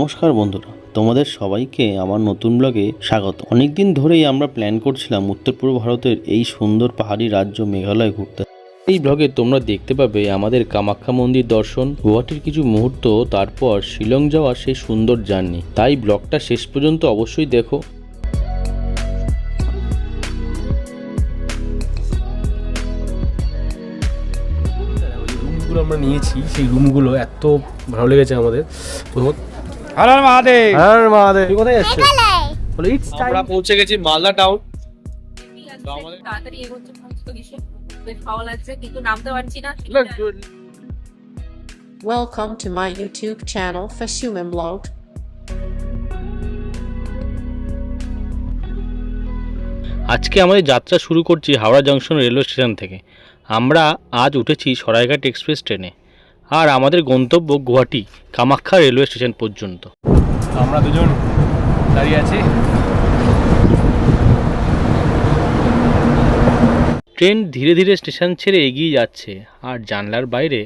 নমস্কার বন্ধুরা, তোমাদের সবাইকে আমার নতুন ব্লগে স্বাগত। অনেকদিন ধরেই আমরা প্ল্যান করছিলাম উত্তর পূর্ব ভারতের এই সুন্দর পাহাড়ি রাজ্য মেঘালয় ঘুরতে। এই ব্লগে তোমরা দেখতে পাবে আমাদের কামাখ্যা মন্দির দর্শন, গুয়াহাটির কিছু মুহূর্ত, তারপর শিলং যাওয়ার সেই সুন্দর জার্নি। তাই ব্লগটা শেষ পর্যন্ত অবশ্যই দেখো। আমরা নিয়েছি সেই রুমগুলো এত ভালো লেগেছে আমাদের। হর মহাদেব। হর মহাদেব। তুই কোথায় যাচ্ছিস? বলে ইটস টাইম। আমরা পৌঁছে গেছি মালদা টাউন। তাড়াতাড়ি এগোচ্ছে সমস্ত কিছু বেশ ভালো লাগছে, কিন্তু নামতে পারছি না। Welcome to my YouTube channel Fashumen Blog. আজকে আমাদের যাত্রা শুরু করছি হাওড়া জংশন রেলওয়ে স্টেশন থেকে। আমরা আজ উঠেছি সরাইঘাট এক্সপ্রেস ট্রেনে, আর আমাদের গন্তব্য গুয়াহাটি কামাখ্যা রেলওয়ে স্টেশন পর্যন্ত। আমরা দুজন দাঁড়িয়ে আছি। ট্রেন ধীরে ধীরে স্টেশন ছেড়ে এগিয়ে যাচ্ছে, আর জানলার বাইরে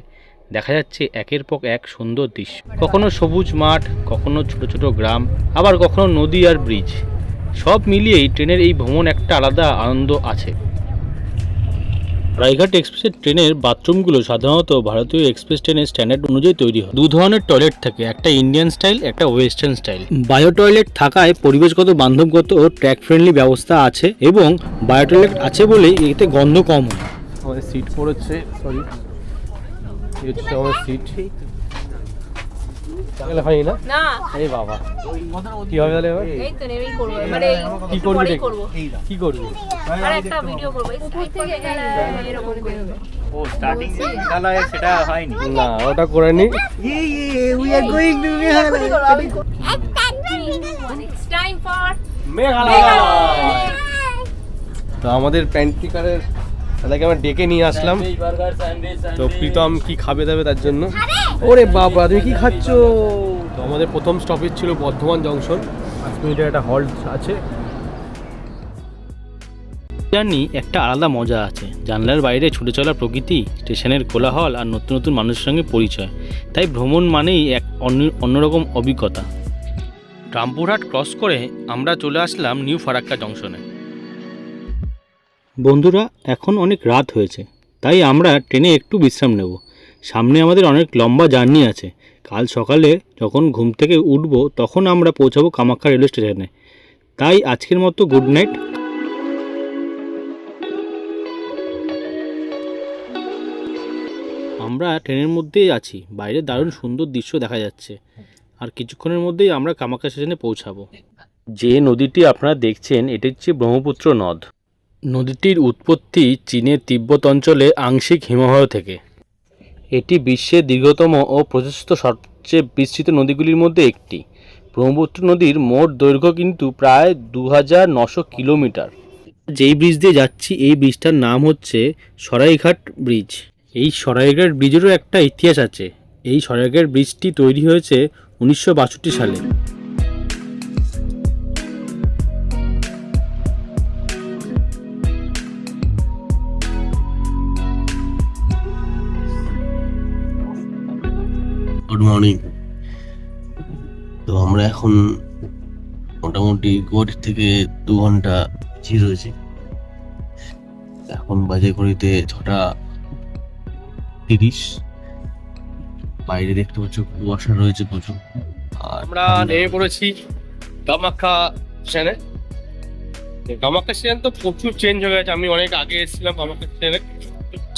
দেখা যাচ্ছে একের পর এক সুন্দর দৃশ্য। কখনো সবুজ মাঠ, কখনো ছোট ছোট গ্রাম, আবার কখনো নদী আর ব্রিজ। সব মিলিয়েই ট্রেনের এই ভ্রমণ একটা আলাদা আনন্দ আছে। রায়ঘাট এক্সপ্রেসের ট্রেনের বাথরুমগুলো সাধারণত ভারতীয় এক্সপ্রেস ট্রেনের স্ট্যান্ডার্ড অনুযায়ী তৈরি হয়। দু ধরনের টয়লেট থাকে, একটা ইন্ডিয়ান স্টাইল, একটা ওয়েস্টার্ন স্টাইল। বায়ো টয়লেট থাকায় পরিবেশগত, বান্ধবগত ও ট্র্যাক ফ্রেন্ডলি ব্যবস্থা আছে, এবং বায়ো টয়লেট আছে বলেই এতে গন্ধ কম হয়। আমাদের সিট পড়েছে, সরি এই হচ্ছে আমাদের সিট। হয় না না, এই বাবা কি হবে তাহলে এবার? এই তো নেমেই করব, মানে কি করবি? কি করব, আর একটা ভিডিও করব উপর থেকে এরকম করে। ও স্টার্টিং মেঘালয় সেটা হয়নি না, ওটা করে নি। We are going to It's time for Meghalaya. তো আমাদের প্যান্টিকারের দাদাকে আমরা ডেকে নিয়ে আসলাম। তো প্রীতম কি খাবে দাবে তার জন্য। ওরে বাবা, তুমি কি খাচ্ছ? তো আমাদের প্রথম স্টপেজ ছিল বর্ধমান জংশন। 5 মিনিটের একটা হল্ট আছে। জার্নি একটা আলাদা মজা আছে। জানলার বাইরে ছুটে চলা প্রকৃতি, স্টেশনের কোলাহল, আর নতুন নতুন মানুষের সঙ্গে পরিচয়। তাই ভ্রমণ মানেই এক অন্যরকম অভিজ্ঞতা। রামপুরহাট ক্রস করে আমরা চলে আসলাম নিউ ফারাক্কা জংশনে। বন্ধুরা, এখন অনেক রাত হয়েছে, তাই আমরা ট্রেনে একটু বিশ্রাম নেব। সামনে আমাদের অনেক লম্বা জার্নি আছে। কাল সকালে যখন ঘুম থেকে উঠব, তখন আমরা পৌঁছাবো কামাখ্যা রেলওয়ে স্টেশনে। তাই আজকের মতো গুড নাইট। আমরা ট্রেনের মধ্যেই আছি, বাইরে দারুণ সুন্দর দৃশ্য দেখা যাচ্ছে, আর কিছুক্ষণের মধ্যেই আমরা কামাখ্যা স্টেশনে পৌঁছাবো। যে নদীটি আপনারা দেখছেন, এটি হচ্ছে ব্রহ্মপুত্র নদ। নদীটির উৎপত্তি চীনের তিব্বত অঞ্চলে আংশিক হিমবাহ থেকে। এটি বিশ্বের দীর্ঘতম ও প্রশস্ত সবচেয়ে বিস্তৃত নদীগুলির মধ্যে একটি। ব্রহ্মপুত্র নদীর মোট দৈর্ঘ্য কিন্তু প্রায় 2900 কিলোমিটার। যেই ব্রিজ দিয়ে যাচ্ছি, এই ব্রিজটার নাম হচ্ছে সরাইঘাট ব্রিজ। এই সরাইঘাট ব্রিজেরও একটা ইতিহাস আছে। এই সরাইঘাট ব্রিজটি তৈরি হয়েছে 1962 সালে। Good morning. তো আমরা এখন মোটামুটি গুয়াহাটি থেকে 2 ঘন্টা পিছিয়ে রয়েছি। এখন বাজে ঘড়িতে 6:30। বাইরে দেখতে পাচ্ছ কুয়াশা রয়েছে প্রচুর। আর আমরা নেমে পড়েছি কামাখ্যা স্টেশনে। কামাখ্যা স্টেশন তো প্রচুর চেঞ্জ হয়ে গেছে। আমি অনেক আগে এসেছিলাম কামাখ্যা স্টেশনে।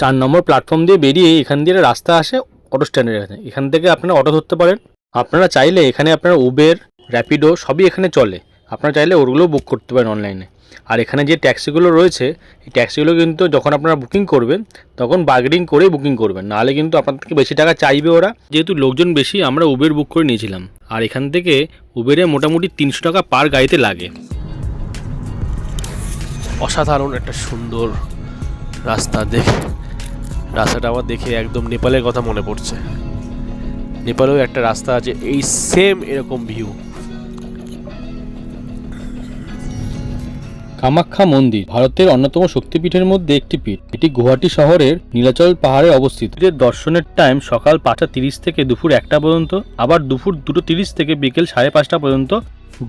4 নম্বর প্ল্যাটফর্ম দিয়ে বেরিয়ে এখান দিয়ে একটা রাস্তা আসে অটো স্ট্যান্ডের কাছে। এখান থেকে আপনারা অটো ধরতে পারেন। আপনারা চাইলে এখানে আপনারা উবের, র্যাপিডো সবই এখানে চলে। আপনারা চাইলে ওগুলো বুক করতে পারেন অনলাইনে। আর এখানে যে ট্যাক্সিগুলো রয়েছে, এই ট্যাক্সিগুলো কিন্তু যখন আপনারা বুকিং করবেন, তখন বার্গেনিং করেই বুকিং করবেন, নাহলে কিন্তু আপনার থেকে বেশি টাকা চাইবে ওরা। যেহেতু লোকজন বেশি, আমরা উবের বুক করে নিয়েছিলাম। আর এখান থেকে উবেরে মোটামুটি 300 টাকা পার গাড়িতে লাগে। অসাধারণ একটা সুন্দর রাস্তা। রাস্তাটা আমার দেখে একদম নেপালের কথা মনে পড়ছে। নেপালেও একটা রাস্তা আছে, এই সেম এরকম ভিউ। কামাখ্যা মন্দির ভারতের অন্যতম শক্তিপীঠের মধ্যে একটি পীঠ। এটি গুয়াহাটি শহরের নীলাচল পাহাড়ে অবস্থিত। এর দর্শনের টাইম সকাল 5:30 থেকে দুপুর 1টা পর্যন্ত, আবার দুপুর 2:30 থেকে বিকেল 5:30 পর্যন্ত।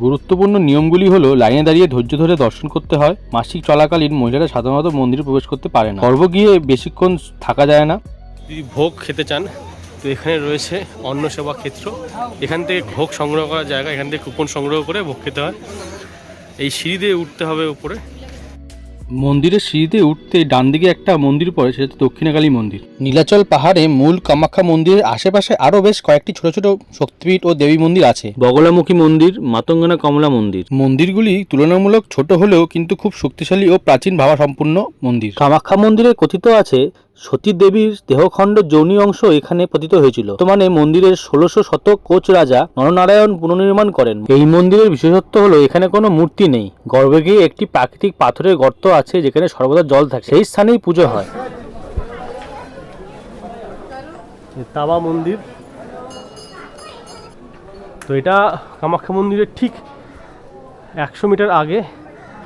গুরুত্বপূর্ণ নিয়মগুলি হলো লাইনে দাঁড়িয়ে ধৈর্য ধরে দর্শন করতে হয়। মাসিক চলাকালীন মহিলারা সাধারণত মন্দিরে প্রবেশ করতে পারে না। গর্ভ গিয়ে বেশিক্ষণ থাকা যায় না। যদি ভোগ খেতে চান তো এখানে রয়েছে অন্ন সেবা ক্ষেত্র। এখান থেকে ভোগ সংগ্রহ করার জায়গা, এখান থেকে কুপন সংগ্রহ করে ভোগ খেতে হয়। এই সিঁড়ি দিয়ে উঠতে হবে উপরে। মন্দিরের সিঁড়িতে উঠতে ডান দিকে একটা মন্দির পড়ে, সেটা হচ্ছে দক্ষিণাকালী মন্দির। নীলাচল পাহাড়ে মূল কামাখ্যা মন্দিরের আশেপাশে আরও বেশ কয়েকটি ছোট ছোট শক্তিপীঠ ও দেবী মন্দির আছে। বগলামুখী মন্দির, মাতঙ্গনা কমলা মন্দির। মন্দিরগুলি তুলনামূলক ছোট হলেও কিন্তু খুব শক্তিশালী ও প্রাচীন ভাবাসম্পন্ন মন্দির। কামাখ্যা মন্দিরে কথিত আছে সতী দেবীর দেহখণ্ড যৌনি অংশ এখানে পতিত হয়েছিল। বর্তমানে মন্দিরের 1600 শতক কোচ রাজা নরনারায়ণ পুনর্নির্মাণ করেন। এই মন্দিরের বিশেষত্ব হলো এখানে কোনো মূর্তি নেই। গর্ভে গিয়ে একটি প্রাকৃতিক পাথরের গর্ত আছে যেখানে সর্বদা জল থাকে, সেই স্থানেই পুজো হয়। তাবা মন্দির, তো এটা কামাখ্যা মন্দিরের ঠিক 100 মিটার আগে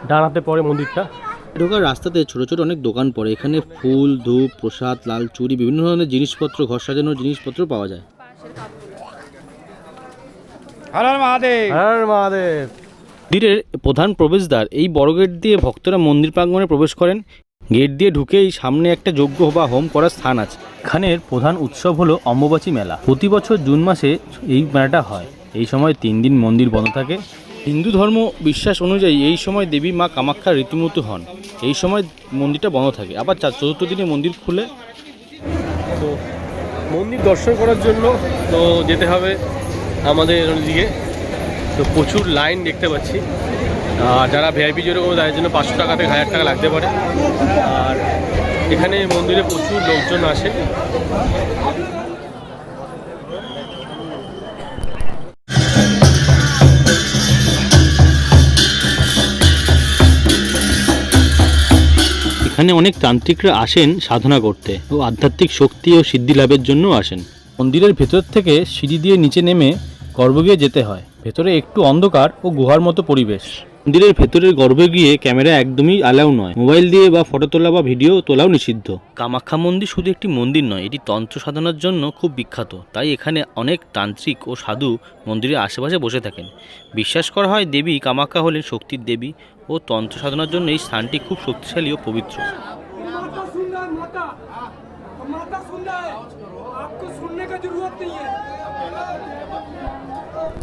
ডান হাতে পড়ে মন্দিরটা। ঢোকার রাস্তাতে ছোট ছোট অনেক দোকান পড়ে। এখানে ফুল, ধূপ, প্রসাদ, লাল চুড়ি, বিভিন্ন ধরনের জিনিসপত্র, ঘর সাজানোর জিনিসপত্র পাওয়া যায়। হর হর মহাদেব। হর মহাদেব। মন্দিরের প্রধান প্রবেশদ্বার। এই বড় গেট দিয়ে ভক্তরা মন্দির প্রাঙ্গণে প্রবেশ করেন। গেট দিয়ে ঢুকেই সামনে একটা যজ্ঞ বা হোম করার স্থান আছে। এখানের প্রধান উৎসব হলো অম্বুবাচী মেলা। প্রতি বছর জুন মাসে এই মেলাটা হয়। এই সময় 3 দিন মন্দির বন্ধ থাকে। হিন্দু ধর্ম বিশ্বাস অনুযায়ী এই সময় দেবী মা কামাখ্যা ঋতুমতী হন। এই সময় মন্দিরটা বন্ধ থাকে, আবার 4th দিনে মন্দির খুলে। তো মন্দির দর্শন করার জন্য তো যেতে হবে আমাদের ওদিকে। তো প্রচুর লাইন দেখতে পাচ্ছি। আর যারা ভিআইপি জোরে কোনো তাদের জন্য 500 টাকা থেকে 1000 টাকা লাগতে পারে। আর এখানে মন্দিরে প্রচুর লোকজন আসে। এখানে অনেক তান্ত্রিকরা আসেন সাধনা করতে ও আধ্যাত্মিক শক্তি ও সিদ্ধি লাভের জন্য আসেন। মন্দিরের ভেতর থেকে সিঁড়ি দিয়ে নিচে নেমে গর্ভগৃহে যেতে হয়। ভেতরে একটু অন্ধকার ও গুহার মতো পরিবেশ। মন্দিরের ভেতরের গর্ভে গিয়ে ক্যামেরা একদমই অ্যালাউ নয়। মোবাইল দিয়ে বা ফটো তোলা বা ভিডিও তোলাও নিষিদ্ধ। কামাখ্যা মন্দির শুধু একটি মন্দির নয়, এটি তন্ত্র সাধনার জন্য খুব বিখ্যাত। তাই এখানে অনেক তান্ত্রিক ও সাধু মন্দিরের আশেপাশে বসে থাকেন। বিশ্বাস করা হয় দেবী কামাখ্যা হলেন শক্তির দেবী ও তন্ত্র সাধনার জন্য এই স্থানটি খুব শক্তিশালী ও পবিত্র।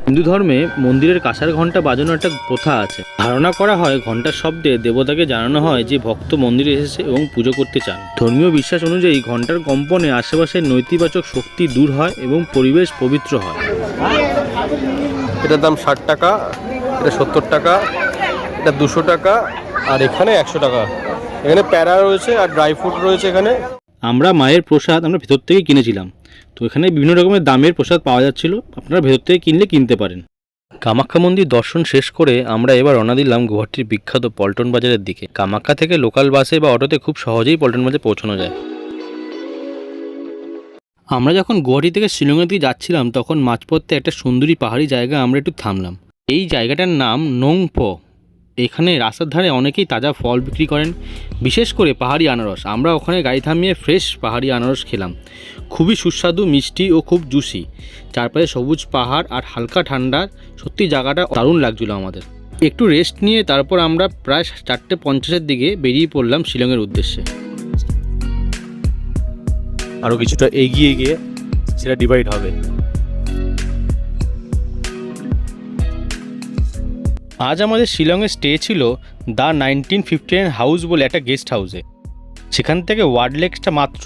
হিন্দু ধর্মে মন্দিরের কাঁসার ঘণ্টা বাজানোর একটা প্রথা আছে। ধারণা করা হয় ঘণ্টার শব্দে দেবতাকে জানানো হয় যে ভক্ত মন্দিরে এসেছে এবং পুজো করতে চান। ধর্মীয় বিশ্বাস অনুযায়ী ঘণ্টার কম্পনে আশেপাশের নৈতিবাচক শক্তি দূর হয় এবং পরিবেশ পবিত্র হয়। এটার দাম 60 টাকা, এটা 70 টাকা, এটা 200 টাকা, আর এখানে 100 টাকা। এখানে প্যারা রয়েছে আর ড্রাই ফ্রুট রয়েছে এখানে। আমরা মায়ের প্রসাদ আমরা ভেতর থেকে কিনেছিলাম। তো এখানে বিভিন্ন রকমের দামের প্রসাদ পাওয়া যাচ্ছিল, আপনারা ভেতর থেকে কিনলে কিনতে পারেন। কামাখ্যা মন্দির দর্শন শেষ করে আমরা এবার রওনা দিলাম গুয়াহাটির বিখ্যাত পল্টন বাজারের দিকে। কামাখ্যা থেকে লোকাল বাসে বা অটোতে খুব সহজেই পল্টন বাজারে পৌঁছানো যায়। আমরা যখন গুয়াহাটি থেকে শিলংয়ের দিকে যাচ্ছিলাম তখন মাঝপথে একটা সুন্দরী পাহাড়ি জায়গা আমরা একটু থামলাম। এই জায়গাটার নাম নোংপো। এখানে রাস্তার ধারে অনেকেই তাজা ফল বিক্রি করেন, বিশেষ করে পাহাড়ি আনারস। আমরা ওখানে গাড়ি থামিয়ে ফ্রেশ পাহাড়ি আনারস খেলাম। খুবই সুস্বাদু, মিষ্টি ও খুব জুসি। চারপাশে সবুজ পাহাড় আর হালকা ঠান্ডা। সত্যি জায়গাটা দারুণ লাগছিল আমাদের। একটু রেস্ট নিয়ে তারপর আমরা প্রায় 4:50 দিকে বেরিয়ে পড়লাম শিলংয়ের উদ্দেশ্যে। আরও কিছুটা এগিয়ে গিয়ে সেটা ডিভাইড হবে। আজ আমাদের শিলংয়ে স্টে ছিল দ্য 1959 হাউস বলে একটা গেস্ট হাউসে। সেখান থেকে ওয়ার্ড লেকসটা মাত্র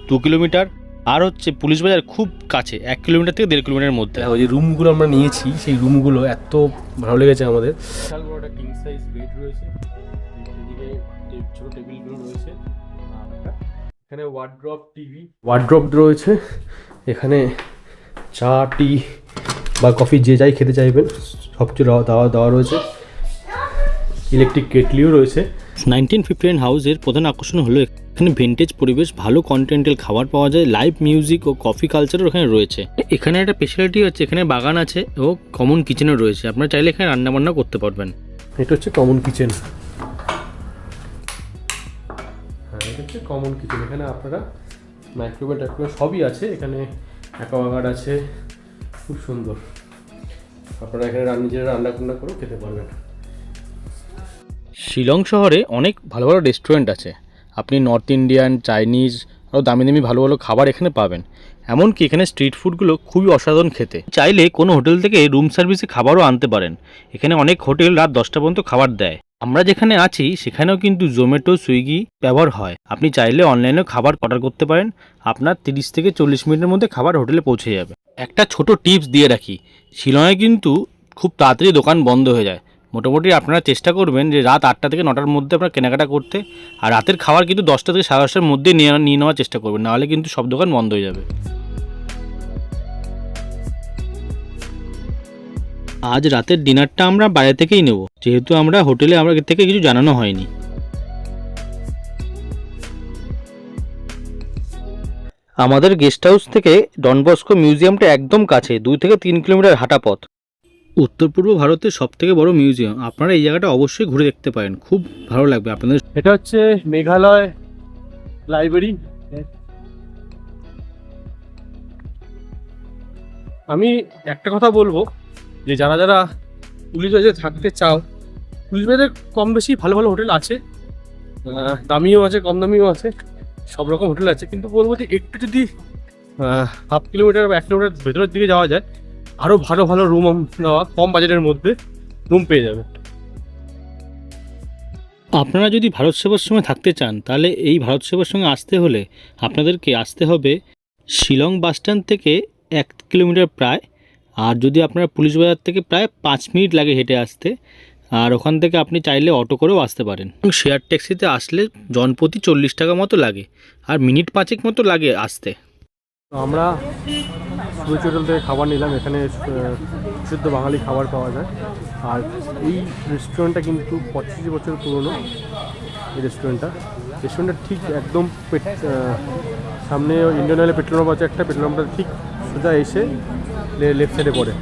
2 কিলোমিটার, আর হচ্ছে পুলিশ বাজার খুব কাছে, 1 কিলোমিটার থেকে 1.5 কিলোমিটারের মধ্যে। ওই যে রুমগুলো আমরা নিয়েছি সেই রুমগুলো এত ভালো লেগেছে আমাদের। বিশাল বড় একটা কিং সাইজ বেড রয়েছে, এদিকে ছোট টেবিলগুলো রয়েছে, এখানে ওয়ার্ড্রপ রয়েছে। এখানে চা, টি বা কফি যে যাই খেতে চাইবেন সব কিছু দেওয়া রয়েছে। ইলেকট্রিক কেটলিও রয়েছে। 1959 হাউসের প্রধান আকর্ষণ হলো এখানে ভিন্টেজ পরিবেশ, ভালো কন্টিনেন্টাল খাবার পাওয়া যায়, লাইভ মিউজিক ও কফি কালচারও এখানে রয়েছে। এখানে একটা স্পেশালিটি হচ্ছে এখানে বাগান আছে ও কমন কিচেনও রয়েছে। আপনারা চাইলে এখানে রান্নাবান্না করতে পারবেন। এটা হচ্ছে কমন কিচেন। Common kitchen. এখানে আপনারা মাইক্রোওয়েভ টাইক্রোওয়েভ সবই আছে, এখানে অ্যাকোয়াগার্ড আছে, খুব সুন্দর। আপনারা এখানে নিজেরা রান্না করেও খেতে পারবেন। শিলং শহরে অনেক ভালো ভালো রেস্টুরেন্ট আছে। আপনি নর্থ ইন্ডিয়ান, চাইনিজ আরও দামি দামি ভালো ভালো খাবার এখানে পাবেন। এমনকি এখানে স্ট্রিট ফুডগুলো খুবই অসাধারণ খেতে। চাইলে কোনো হোটেল থেকে রুম সার্ভিসে খাবারও আনতে পারেন। এখানে অনেক হোটেল রাত 10টা পর্যন্ত খাবার দেয়। আমরা যেখানে আছি সেখানেও কিন্তু জোম্যাটো, সুইগি ব্যবহার হয়। আপনি চাইলে অনলাইনেও খাবার অর্ডার করতে পারেন। আপনার 30 থেকে 40 মিনিটের মধ্যে খাবার হোটেলে পৌঁছে যাবে। একটা ছোট টিপস দিয়ে রাখি, শিলংয়ে কিন্তু খুব তাড়াতাড়ি দোকান বন্ধ হয়ে যায়। মোটামুটি আপনারা চেষ্টা করবেন যে রাত 8টা থেকে 9টার মধ্যে আপনারা কেনাকাটা করতে, আর রাতের খাবার কিন্তু 10টা থেকে 10:30টার মধ্যে নিয়ে নেওয়ার চেষ্টা করবেন, নাহলে কিন্তু সব দোকান বন্ধ হয়ে যাবে। আজ রাতের ডিনারটা আমরা বাইরে থেকেই নেব, যেহেতু আমরা হোটেলে আমরা থেকে কিছু জানানো হয়নি। আমাদের গেস্ট হাউস থেকে ডন বস্কো মিউজিয়ামটা একদম কাছে, 2 থেকে 3 কিলোমিটার হাঁটা পথ। উত্তর পূর্ব ভারতের সবথেকে বড় মিউজিয়াম। আপনারা এই জায়গাটা অবশ্যই ঘুরে দেখতে পারেন, খুব ভালো লাগবে আপনাদের। এটা হচ্ছে মেঘালয় লাইব্রেরি। আমি একটা কথা বলবো যে যারা যারা পুলিশ বাজারে থাকতে চাও, পুলিশ বাজারে কম বেশি ভালো ভালো হোটেল আছে, দামিও আছে, কম দামিও আছে, সব রকম হোটেল আছে। কিন্তু বলবো যে একটু যদি হাফ কিলোমিটার বা 1 কিলোমিটার ভেতরের দিকে যাওয়া যায়, আরও ভালো ভালো রুম নেওয়া কম বাজেটের মধ্যে রুম পেয়ে যাবে। আপনারা যদি ভারত সেবাশ্রমে থাকতে চান, তাহলে এই ভারত সেবাশ্রমে আসতে হলে আপনাদেরকে আসতে হবে শিলং বাসস্ট্যান্ড থেকে 1 কিলোমিটার প্রায়। আর যদি আপনারা পুলিশ বাজার থেকে প্রায় 5 মিনিট লাগে হেঁটে আসতে, আর ওখান থেকে আপনি চাইলে অটো করেও আসতে পারেন। শেয়ার ট্যাক্সিতে আসলে জনপ্রতি 40 টাকা মতো লাগে, আর মিনিট 5 মতো লাগে আসতে। তো আমরা সুইচ হোটেল থেকে খাবার নিলাম। এখানে শুদ্ধ বাঙালি খাবার পাওয়া যায়। আর এই রেস্টুরেন্টটা কিন্তু 25 বছর পুরনো। এই রেস্টুরেন্টটা ঠিক একদম সামনে ইন্ডিয়ান অয়েলের পেট্রোল পাম্প আছে একটা, পেট্রোল পাম্পটা ঠিক সোজা এসে লেফট সাইডে পড়ে।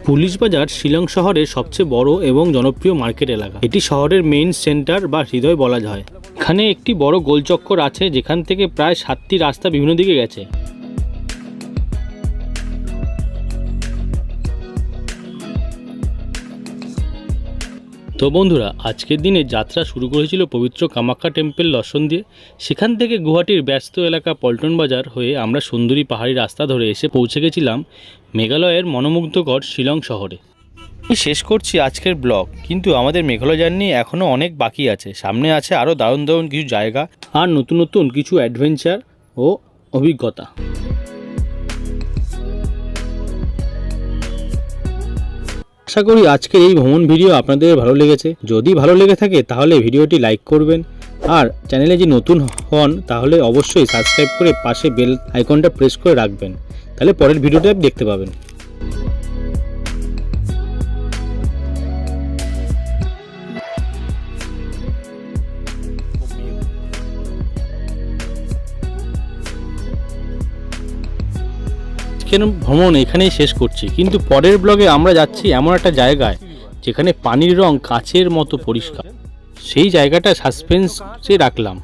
পুলিশ বাজার শিলং শহরের সবচেয়ে বড় এবং জনপ্রিয় মার্কেট এলাকা। এটি শহরের মেইন সেন্টার বা হৃদয় বলা যায়। এখানে একটি বড় গোলচক্কর আছে, যেখান থেকে প্রায় 7টি রাস্তা বিভিন্ন দিকে গেছে। তো বন্ধুরা, আজকের দিনে যাত্রা শুরু করেছিল পবিত্র কামাখ্যা টেম্পল দর্শন দিয়ে। সেখান থেকে গুয়াহাটির ব্যস্ত এলাকা পল্টন বাজার হয়ে আমরা সুন্দরী পাহাড়ি রাস্তা ধরে এসে পৌঁছে গেছিলাম মেঘালয়ের মনোমুগ্ধকর শিলং শহরে। শেষ করছি আজকের ব্লগ, কিন্তু আমাদের মেঘালয় জার্নি এখনও অনেক বাকি আছে। সামনে আছে আরও দারুণ দারুণ কিছু জায়গা আর নতুন নতুন কিছু অ্যাডভেঞ্চার ও অভিজ্ঞতা। আশা করি আজকের এই ভ্রমণ ভিডিও আপনাদের ভালো লেগেছে। যদি ভালো লেগে থাকে তাহলে ভিডিওটি লাইক করবেন, আর চ্যানেলে যদি নতুন হন তাহলে অবশ্যই সাবস্ক্রাইব করে পাশে বেল আইকনটা প্রেস করে রাখবেন, তাহলে পরের ভিডিওটা দেখতে পাবেন। আজকের ভ্রমণ এখানেই শেষ করছি, কিন্তু পরের ব্লগে আমরা যাচ্ছি এমন একটা জায়গায় যেখানে পানির রং কাচের মতো পরিষ্কার। সেই জায়গাটা সাসপেন্সে রাখলাম,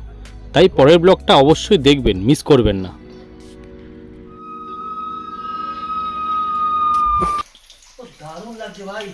তাই পরের ব্লগটা অবশ্যই দেখবেন, মিস করবেন না। দারুণ লাগছে ভাই।